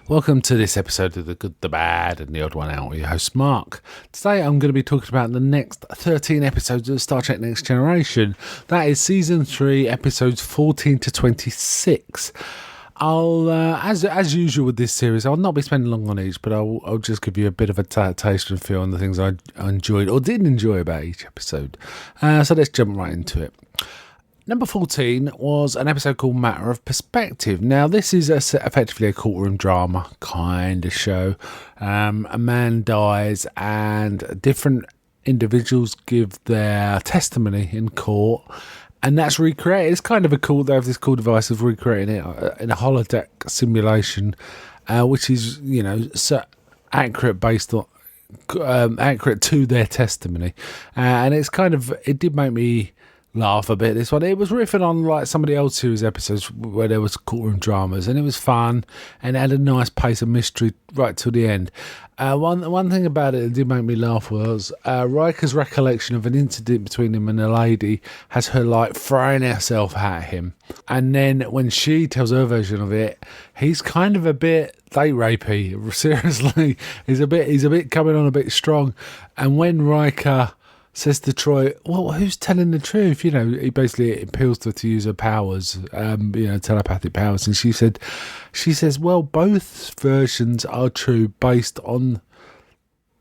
Welcome to this episode of The Good, the Bad, and the Odd One Out with your host, Mark. Today I'm going to be talking about the next 13 episodes of Star Trek Next Generation. That is Season 3, episodes 14 to 26. I'll, as usual with this series, I'll not be spending long on each, but I'll just give you a bit of a taste and feel on the things I enjoyed or didn't enjoy about each episode. So let's jump right into it. Number 14 was an episode called Matter of Perspective. Now, this is effectively a courtroom drama kind of show. A man dies and different individuals give their testimony in court, and that's recreated. It's kind of they have this cool device of recreating it in a holodeck simulation, which is, so accurate based on accurate to their testimony. And it did make me laugh a bit, this one. It was riffing on like somebody else's series episodes where there was courtroom dramas, and it was fun and it had a nice pace of mystery right till the end. One thing about it that did make me laugh was Riker's recollection of an incident between him and a lady has her like throwing herself at him, and then when she tells her version of it, he's kind of a bit date rapey. Seriously, he's a bit coming on a bit strong. And when Riker says to Troi, well, who's telling the truth? He basically appeals to her to use her powers, telepathic powers. And she says, well, both versions are true based on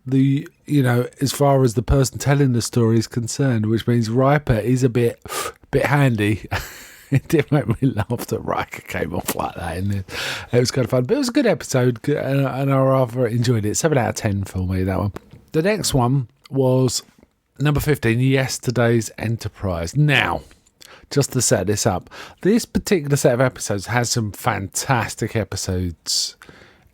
the, as far as the person telling the story is concerned, which means Riker is a bit handy. It did make me laugh that Riker came off like that. And it was kind of fun. But it was a good episode, and I rather enjoyed it. 7 out of 10 for me, that one. The next one was Number 15, Yesterday's Enterprise. Now, just to set this up, this particular set of episodes has some fantastic episodes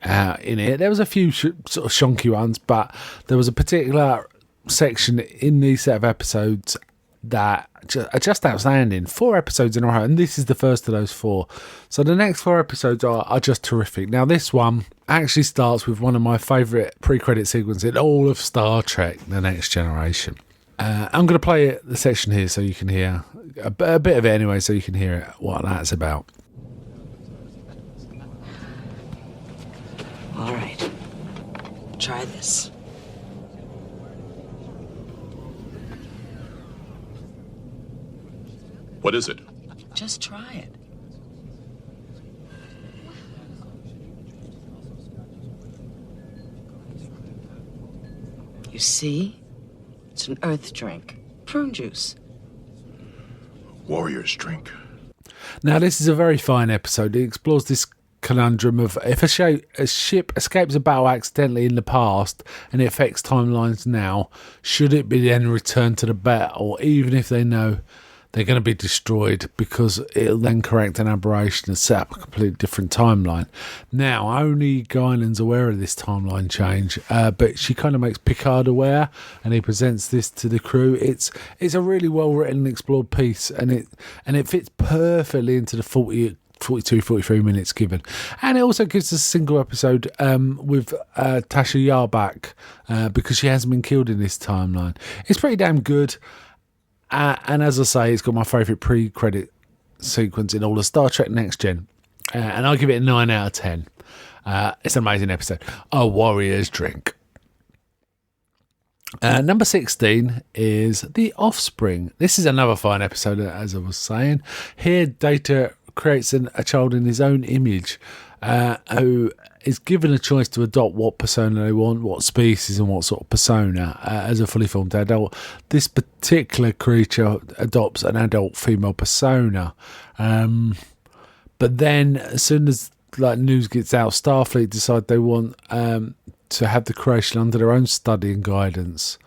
in it. There was a few sort of shonky ones, but there was a particular section in these set of episodes that are just outstanding. 4 episodes in a row, and this is the first of those 4. So the next 4 episodes are just terrific. Now, this one actually starts with one of my favourite pre-credit sequences in all of Star Trek, The Next Generation. I'm going to play the section here so you can hear a bit of it anyway, so you can hear what that's about. All right, try this. What is it? Just try it. You see? It's an earth drink. Prune juice. Warrior's drink. Now, this is a very fine episode. It explores this conundrum of if a ship escapes a battle accidentally in the past and it affects timelines now, should it be then returned to the battle, even if they know they're going to be destroyed, because it'll then correct an aberration and set up a completely different timeline. Now, only Guinan's aware of this timeline change, but she kind of makes Picard aware, and he presents this to the crew. It's a really well written and explored piece, and it fits perfectly into the 43 minutes given. And it also gives us a single episode with Tasha Yar back, because she hasn't been killed in this timeline. It's pretty damn good. And as I say, it's got my favourite pre-credit sequence in all of Star Trek Next Gen. And I'll give it a 9 out of 10. It's an amazing episode. A Warrior's Drink. Number 16 is The Offspring. This is another fine episode, as I was saying. Here, Data creates a child in his own image, who is given a choice to adopt what persona they want, what species and what sort of persona as a fully formed adult. This particular creature adopts an adult female persona. But then as soon as news gets out, Starfleet decide they want to have the creation under their own study and guidance.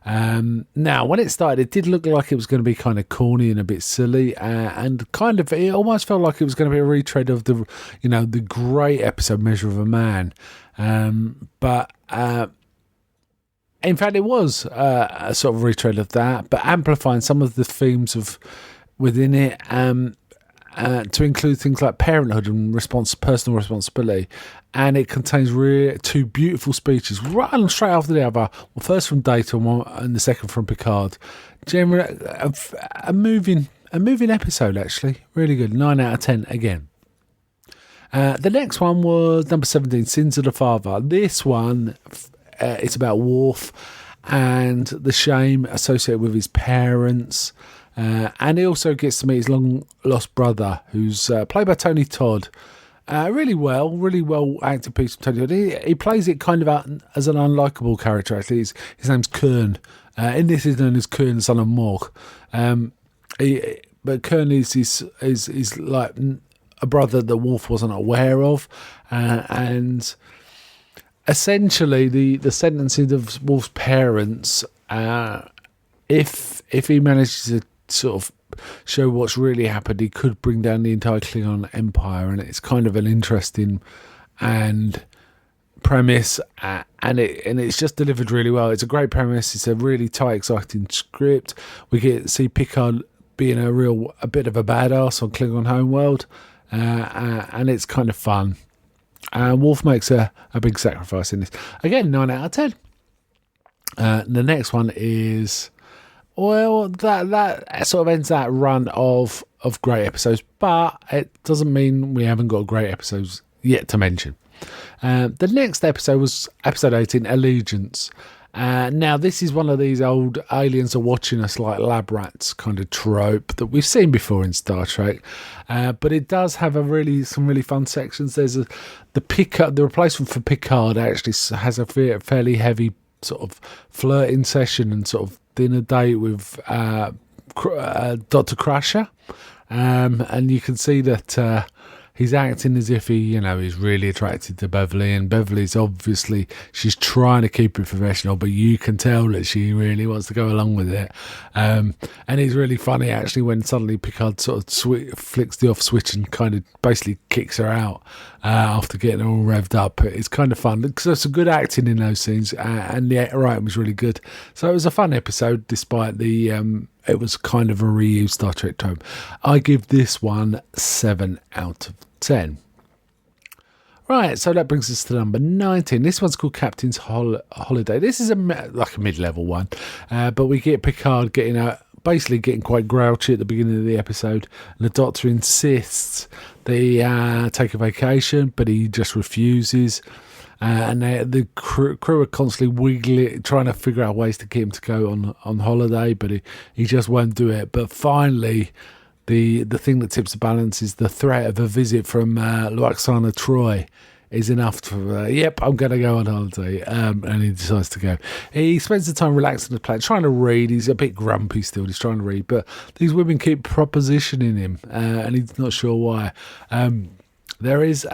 Now, when it started, it did look like it was going to be kind of corny and a bit silly, and kind of, it almost felt like it was going to be a retread of the great episode Measure of a Man. But in fact, it was a sort of retread of that, but amplifying some of the themes within it. To include things like parenthood and personal responsibility, and it contains 2 beautiful speeches, one straight after the other. Well, first from Data and the second from Picard. Generally, a moving episode, actually, really good. 9 out of 10 again. The next one was number 17, Sins of the Father. This one, it's about Worf and the shame associated with his parents. And he also gets to meet his long-lost brother, who's played by Tony Todd. Really well acted piece from Tony Todd. He plays it kind of out as an unlikable character, actually. His name's Kern. In this, he's known as Kern, son of Morg. But Kern is like a brother that Worf wasn't aware of. And essentially, the sentencing of Worf's parents, if he manages to sort of show what's really happened, he could bring down the entire Klingon Empire, and it's kind of an interesting and premise, and it's just delivered really well. It's a great premise. It's a really tight, exciting script. We get to see Picard being a bit of a badass on Klingon Homeworld, and it's kind of fun. And Worf makes a big sacrifice in this. Again, 9 out of 10. The next one is, well, that sort of ends that run of great episodes, but it doesn't mean we haven't got great episodes yet to mention. The next episode was episode 18, Allegiance. Now, this is one of these old aliens are watching us like lab rats kind of trope that we've seen before in Star Trek, but it does have some really fun sections. There's the replacement for Picard actually has a fairly heavy sort of flirting session and sort of dinner date with Dr. Crusher, and you can see that he's acting as if he's really attracted to Beverly, and Beverly's obviously, she's trying to keep it professional, but you can tell that she really wants to go along with it. And it's really funny actually when suddenly Picard sort of flicks the off switch and kind of basically kicks her out after getting her all revved up. It's kind of fun because there's some good acting in those scenes, and the writing was really good. So it was a fun episode despite it was kind of a reused Star Trek trope. I give this one 7 out of 10. Right, so that brings us to number 19. This one's called Captain's Holiday. This is like a mid-level one, but we get Picard basically getting quite grouchy at the beginning of the episode, and the Doctor insists that he take a vacation, but he just refuses. And the crew are constantly trying to figure out ways to get him to go on holiday, but he just won't do it. But finally, the thing that tips the balance is the threat of a visit from Lwaxana Troi is enough to, yep, I'm going to go on holiday. And he decides to go. He spends the time relaxing on the planet, trying to read. He's a bit grumpy still. He's trying to read. But these women keep propositioning him, and he's not sure why. There is...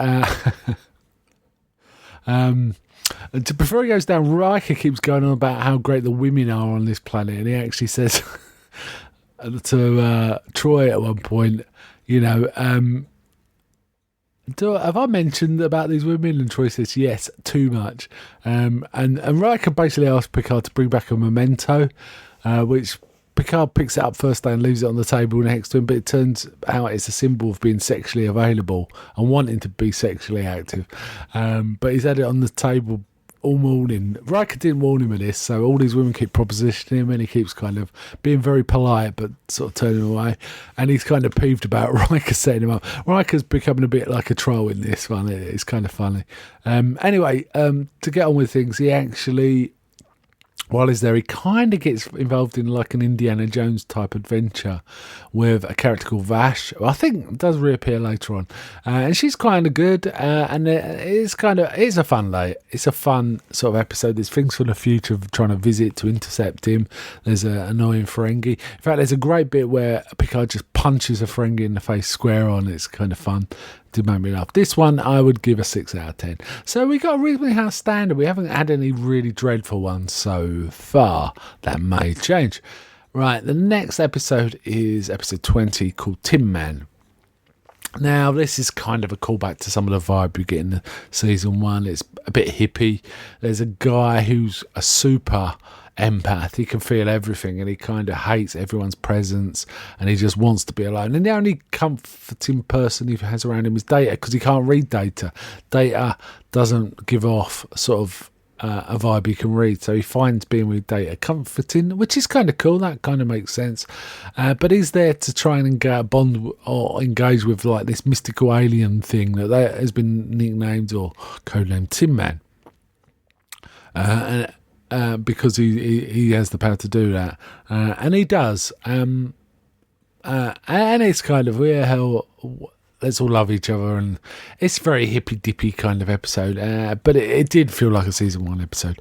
before he goes down, Riker keeps going on about how great the women are on this planet, and he actually says to Troi at one point, have I mentioned about these women? And Troi says, yes, too much. And Riker basically asks Picard to bring back a memento, which Picard picks it up first day and leaves it on the table next to him, but it turns out it's a symbol of being sexually available and wanting to be sexually active. But he's had it on the table all morning. Riker didn't warn him of this, so all these women keep propositioning him, and he keeps kind of being very polite but sort of turning away, and he's kind of peeved about Riker setting him up. Riker's becoming a bit like a troll in this one. It's kind of funny. Anyway, to get on with things, he actually... while he's there, he kind of gets involved in like an Indiana Jones type adventure with a character called Vash, who I think does reappear later on, and she's kind of good, and it's a fun day. It's a fun sort of episode. There's things from the future of trying to visit to intercept him. There's an annoying Ferengi. In fact, there's a great bit where Picard just punches a Ferengi in the face square on. It's kind of fun. Did make me laugh. This one I would give a 6 out of 10. So we got a reasonably high standard. We haven't had any really dreadful ones so far. That may change. Right, the next episode is episode 20 called Tin Man. Now, this is kind of a callback to some of the vibe you get in season 1. It's a bit hippie. There's a guy who's a super empath. He can feel everything, and he kind of hates everyone's presence, and he just wants to be alone. And the only comforting person he has around him is Data, because he can't read Data. Data doesn't give off sort of a vibe he can read. So he finds being with Data comforting, which is kind of cool. That kind of makes sense. But he's there to try and bond or engage with like this mystical alien thing that has been nicknamed or codenamed Tin Man. Because he has the power to do that. And he does. And it's kind of weird how let's all love each other, and it's a very hippy-dippy kind of episode, but it did feel like a season 1 episode.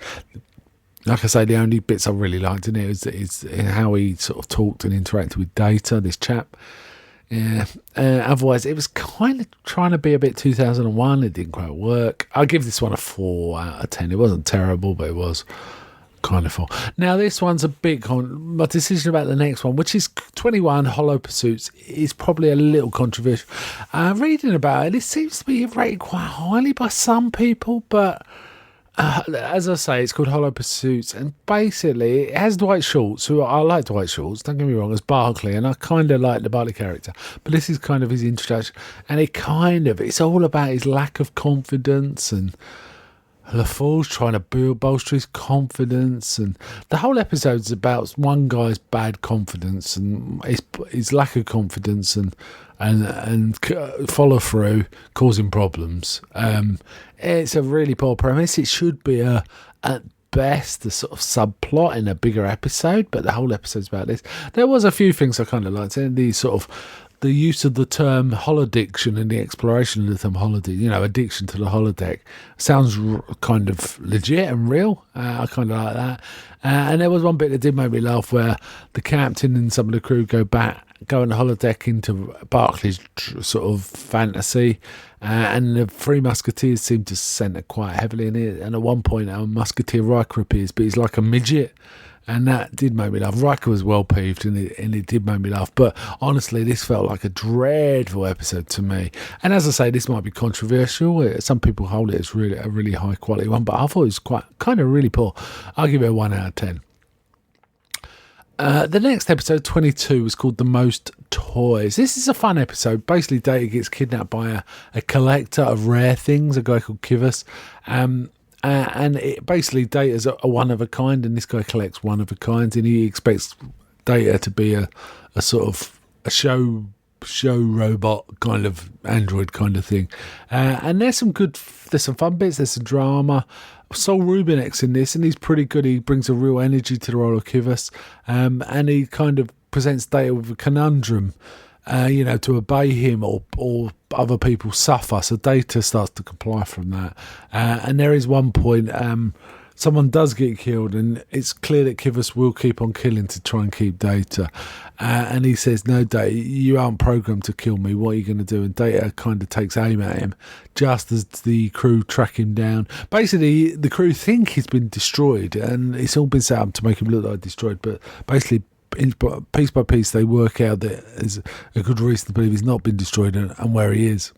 Like I say, the only bits I really liked in it is how he sort of talked and interacted with Data, this chap. Otherwise, it was kind of trying to be a bit 2001. It didn't quite work. I'll give this one a 4 out of 10. It wasn't terrible, but it was kind of 4. Now, this one's a bit... my decision about the next one, which is 21, Hollow Pursuits, is probably a little controversial. Reading about it seems to be rated quite highly by some people, but... as I say, it's called Hollow Pursuits, and basically it has Dwight Schultz, who I like Dwight Schultz, don't get me wrong, as Barclay, and I kind of like the Barclay character, but this is kind of his introduction, and it's all about his lack of confidence, and LaForge trying to bolster his confidence, and the whole episode's about one guy's bad confidence and his lack of confidence and follow through causing problems. It's a really poor premise. It should be at best a sort of subplot in a bigger episode, but the whole episode's about this. There was a few things I kind of liked, and the use of the term holodiction and the exploration of the term holodeck, addiction to the holodeck, sounds kind of legit and real. I kind of like that. And there was one bit that did make me laugh where the captain and some of the crew go on the holodeck into Barclay's sort of fantasy, and the Three Musketeers seem to centre quite heavily in it. And at one point, our Musketeer Riker appears, but he's like a midget. And that did make me laugh. Riker was well peeved, and it did make me laugh. But honestly, this felt like a dreadful episode to me. And as I say, this might be controversial. Some people hold it as a really high quality one, but I thought it was kind of really poor. I'll give it a 1 out of 10. The next episode, 22, was called The Most Toys. This is a fun episode. Basically, Data gets kidnapped by a collector of rare things, a guy called Kivas. And basically, Data's a one of a kind, and this guy collects one of a kinds, and he expects Data to be a sort of a show robot kind of android kind of thing. And there's some fun bits. There's some drama. Saul Rubinek's in this, and he's pretty good. He brings a real energy to the role of Kivas, and he kind of presents Data with a conundrum. To obey him or other people suffer. So Data starts to comply from that. And there is one point, someone does get killed, and it's clear that Kivas will keep on killing to try and keep Data. And he says, no, Data, you aren't programmed to kill me. What are you going to do? And Data kind of takes aim at him just as the crew track him down. Basically, the crew think he's been destroyed, and it's all been set up to make him look like destroyed. But basically, piece by piece, they work out that there's a good reason to believe he's not been destroyed and where he is.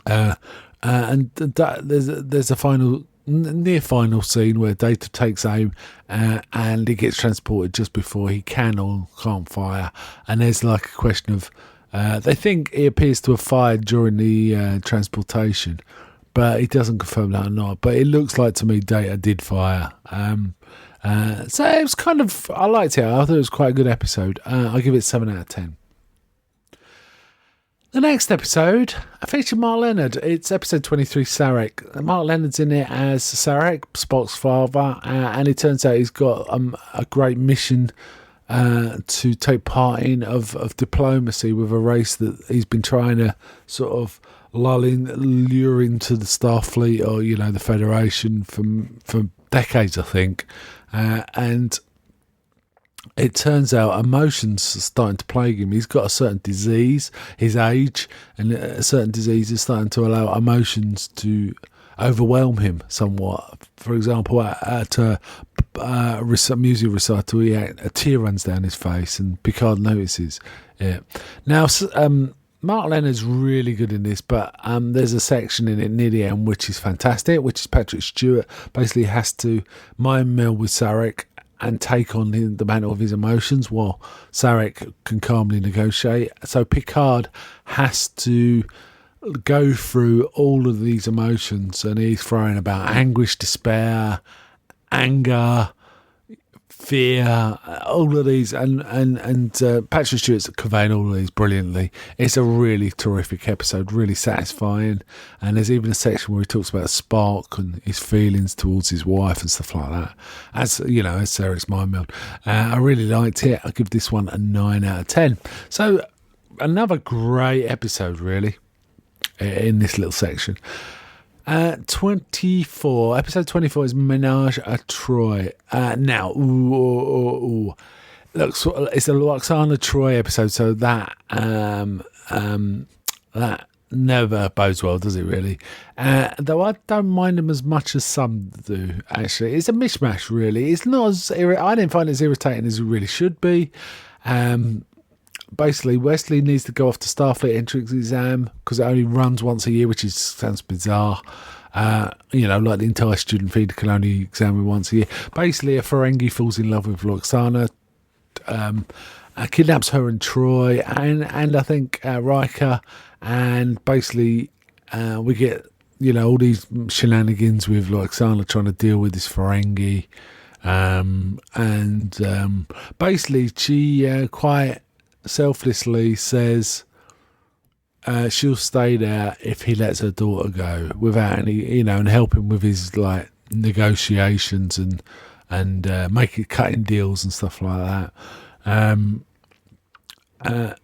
And there's a near final scene where Data takes aim and he gets transported just before he can or can't fire. And there's like a question of they think he appears to have fired during the transportation, but he doesn't confirm that or not. But it looks like to me Data did fire. So it was kind of, I liked it. I thought it was quite a good episode. I'll give it 7 out of 10. The next episode featured Mark Lenard. It's episode 23, Sarek. Mark Lenard's in it as Sarek, Spock's father, and it turns out he's got a great mission to take part in of diplomacy with a race that he's been trying to sort of lure into the Starfleet or the Federation for decades, I think. And it turns out emotions are starting to plague him. He's got a certain disease, his age, and a certain disease is starting to allow emotions to overwhelm him somewhat. For example, at a music recital, a tear runs down his face, and Picard notices it. Now, Mark Lenard's really good in this, but there's a section in it near the end which is fantastic, which is Patrick Stewart basically has to mind meld with Sarek and take on the mantle of his emotions while Sarek can calmly negotiate. So Picard has to go through all of these emotions, and he's throwing about anguish, despair, anger, fear, all of these, and Patrick Stewart's conveying all of these brilliantly. It's a really terrific episode, really satisfying, and there's even a section where he talks about Spark and his feelings towards his wife and stuff like that. As you know, as Eric's mind meld. I really liked it. I give this one a 9 out of 10. So another great episode, really, in this little section. 24. Episode 24 is Menage a Troy. Now, look, it's a Lwaxana Troi episode, so that never bodes well, does it? Really? Though I don't mind them as much as some do. Actually, it's a mishmash. Really, it's not as I didn't find it as irritating as it really should be. Basically, Wesley needs to go off to Starfleet entrance exam because it only runs once a year, which sounds bizarre. Like the entire student feeder can only examine once a year. Basically, a Ferengi falls in love with Lwaxana, kidnaps her and Troi, and I think Riker, and basically we get all these shenanigans with Lwaxana trying to deal with this Ferengi, and basically she quite selflessly says she'll stay there if he lets her daughter go without any, and help him with his like negotiations and cutting deals and stuff like that,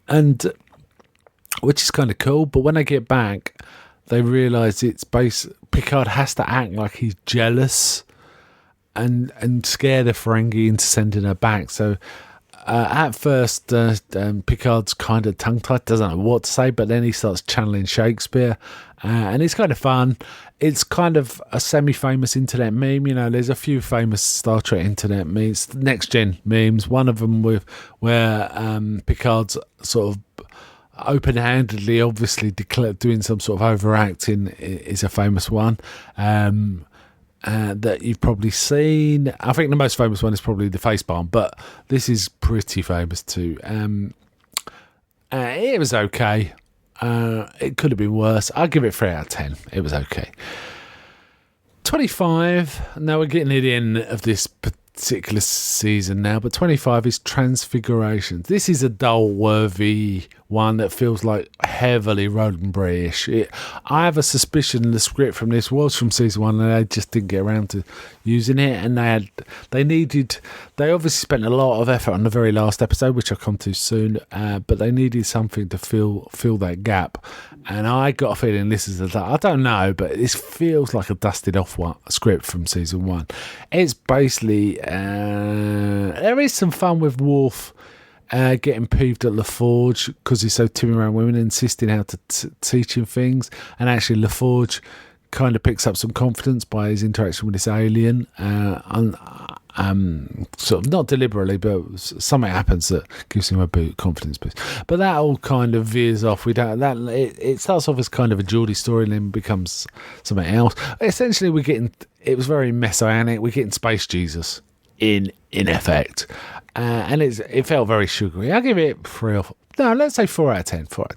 and which is kind of cool. But when they get back, they realise Picard has to act like he's jealous and scare the Ferengi into sending her back. So at first, Picard's kind of tongue-tied, doesn't know what to say, but then he starts channeling Shakespeare, and it's kind of fun. It's kind of a semi-famous internet meme. There's a few famous Star Trek internet memes, next-gen memes. One of them where Picard's sort of open-handedly, obviously, doing some sort of overacting is a famous one. That you've probably seen. I think the most famous one is probably the facepalm, but this is pretty famous too. It was okay. It could have been worse. I'll give it 3 out of 10. It was okay. 25. Now we're getting near the end of this particular season now, but 25 is Transfiguration. This is a dull-worthy one that feels like heavily Roddenberry-ish. I have a suspicion the script from this was from season 1 and they just didn't get around to using it, and they obviously spent a lot of effort on the very last episode, which I'll come to soon, but they needed something to fill that gap, and I got a feeling this is I don't know, but this feels like a dusted off script from season 1. It's basically there is some fun with Worf getting peeved at LaForge because he's so timid around women, insisting how to teach him things, and actually LaForge kind of picks up some confidence by his interaction with this alien, sort of not deliberately, but something happens that gives him a confidence boost. But that all kind of veers off. It starts off as kind of a Geordie story and then becomes something else. Essentially, it was very messianic. We're getting Space Jesus in effect. And it felt very sugary. I'll give it 4 out of 10. 4 out of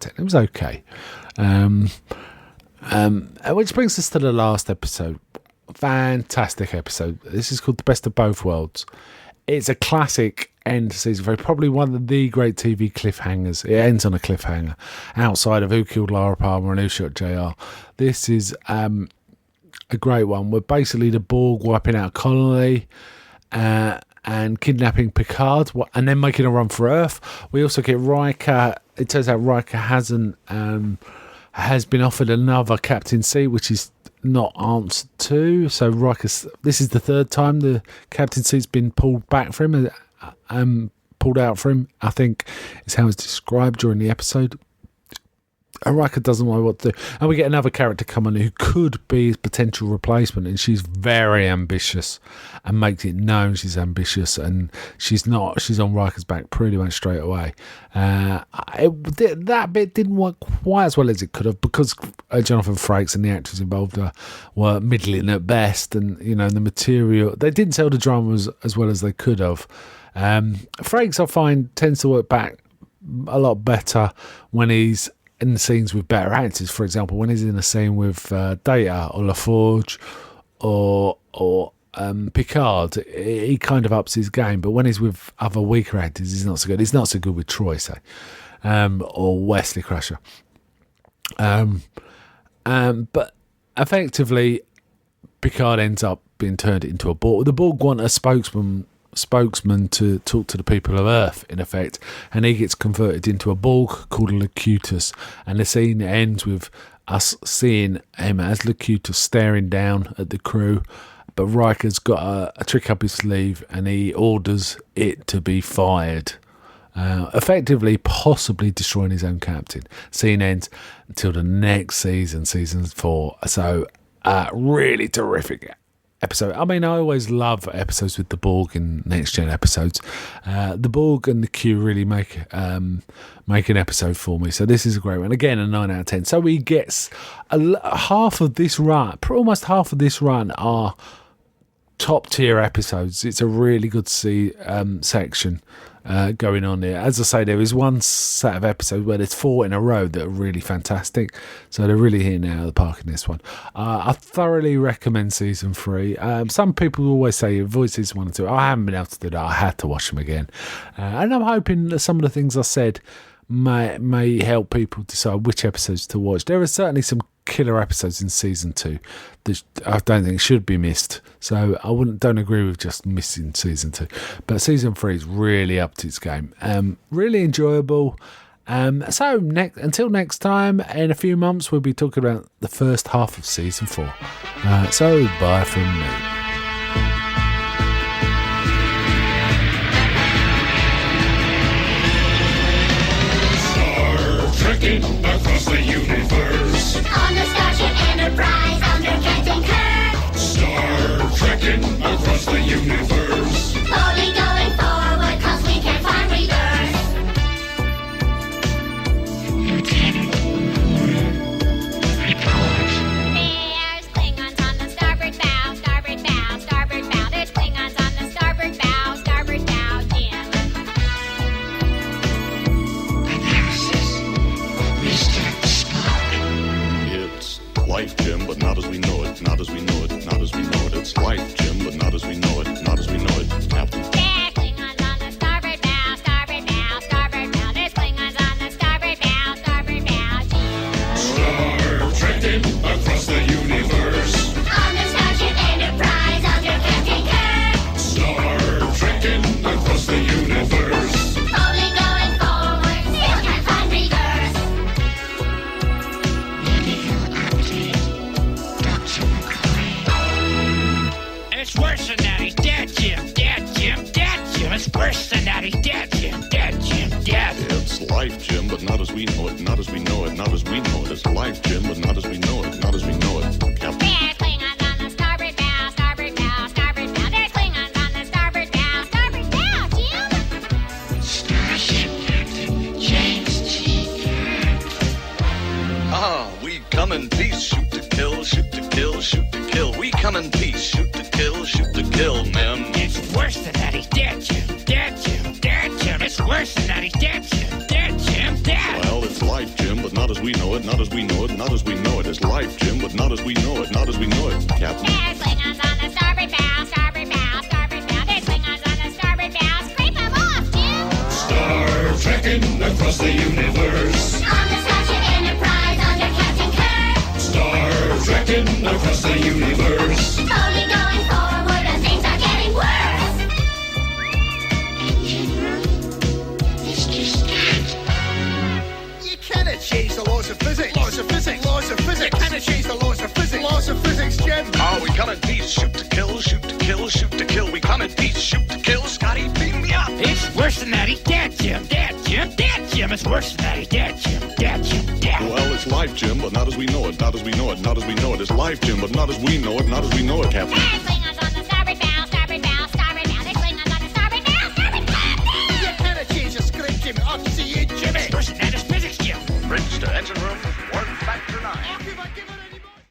10. It was okay. Which brings us to the last episode. Fantastic episode. This is called The Best of Both Worlds. It's a classic end to season 3. Probably one of the great TV cliffhangers. It ends on a cliffhanger. Outside of Who Killed Laura Palmer and Who Shot JR. This is a great one. We're basically the Borg wiping out a colony. And kidnapping Picard, and then making a run for Earth. We also get Riker. It turns out Riker has been offered another Captain C, which is not answered to. So this is the 3rd time the Captain C's been pulled back for him, pulled out for him, I think is how it's described during the episode. And Riker doesn't know what to do. And we get another character come on who could be his potential replacement, and she's very ambitious and makes it known she's ambitious, and she's on Riker's back pretty much straight away. That bit didn't work quite as well as it could have because Jonathan Frakes and the actors involved were middling at best, and the material, they didn't tell the drama as well as they could have. Frakes, I find, tends to work back a lot better when he's in the scenes with better actors. For example, when he's in a scene with Data or LaForge or Picard, he kind of ups his game. But when he's with other weaker actors, he's not so good. He's not so good with Troy, say, or Wesley Crusher. But effectively, Picard ends up being turned into a Borg. The Borg want a spokesman to talk to the people of Earth, in effect, and he gets converted into a Borg called Locutus, and the scene ends with us seeing him as Locutus staring down at the crew, but Riker's got a trick up his sleeve and he orders it to be fired, effectively possibly destroying his own captain. Scene ends until the next season 4. So really terrific episode. I mean, I always love episodes with the Borg in Next Gen episodes. The Borg and the Q really make an episode for me. So this is a great one. Again, a 9 out of 10. So he gets half of this run, almost half of this run are top tier episodes. It's a really good section going on there. As I say, there is one set of episodes where there's 4 in a row that are really fantastic, so they're really hitting it out of the park in this one. I thoroughly recommend season 3. Some people always say avoid season 1 and 2. I haven't been able to do that. I had to watch them again, and I'm hoping that some of the things I said may help people decide which episodes to watch. There are certainly some killer episodes in season 2 that I don't think should be missed, so I don't agree with just missing season 2, but season 3 is really up to its game. Really enjoyable. So until next time, in a few months we'll be talking about the first half of season 4. So bye from me. Trekking across the universe. On the Starship Enterprise under Captain Kirk. Star trekking across the universe. Slowly going forward 'cause we can't find rebirth. Lieutenant, report. There's Klingons on the starboard bow, starboard bow, starboard bow. There's Klingons on the starboard bow, Jim. Analysis. Mr. Spock. It's life, Jim, but not as we know it. Not as we know it. Not as we know it. It's life, Jim, but not as we know it. Not as we know it. Captain. There's Klingons on the starboard bow, starboard bow, starboard bow. There's Klingons on the starboard bow, Jim. Star trekking across the universe. On the Starship Enterprise under Captain Kirk. Star trekking across the universe. Slowly going forward, still can't find rebirth. Medical update. Dr. McCoy. It's worse than that. He's dead, Jim. Dead, Jim. Dead, Jim. It's worse than that. He's dead, Jim. Dead, Jim. Dead. It's life, Jim, but not as we know it. Not as we know it. Not as we know it. It's life, Jim, but not as we know it. Not as we know it. Captain. There's Klingons on the starboard bow, starboard bow, starboard bow. There's Klingons on the starboard bow, Jim. Starship Captain James T. Ah, we come in peace, shoot to kill, shoot to kill, shoot to kill. We come in peace, shoot to kill, men. It's worse than that. He's dead, Jim. Dead, Jim. Dead, Jim. It's worse than that. He's dead, Jim. Dead, Jim. Dead. Well, it's life, Jim, but not as we know it. Not as we know it. Not as we know it. It's life, Jim, but not as we know it. Not as we know it. Captain. There's Klingons on the starboard bow, starboard bow, starboard bow. There's Klingons on the starboard bow. Scrape them off, Jim. Star trekking across the universe. On the Starship Enterprise under Captain Kirk. Star trekking across the universe. Slowly going forward and things are getting worse. Engine room. Mr. Scott. You cannot change the laws of physics. Laws of physics. Laws of physics. You cannot change the laws of physics. Laws of physics, Jim. Ah, we come in peace, shoot to kill, shoot to kill, shoot to kill. We come in peace, shoot to kill. Scotty, beam me up. It's worse than that. He's dead, Jim. Dead, Jim. Dead, Jim. It's worse than that. He's dead, Jim. Dead, Jim. Dead. Well, it's life, Jim, but not as we know it. Not as we know it. Not as we know it. It's life, Jim, but not as we know it. Not as we know it, Captain. There's Klingons on the starboard bow, starboard bow, starboard bow. There's Klingons on the starboard bow, starboard bow. You cannot change the script, Jimmy. Up to you, Jimmy. It's worse than that. It's physics, Jim. Bridge to engine room, 1 factor 9. Off you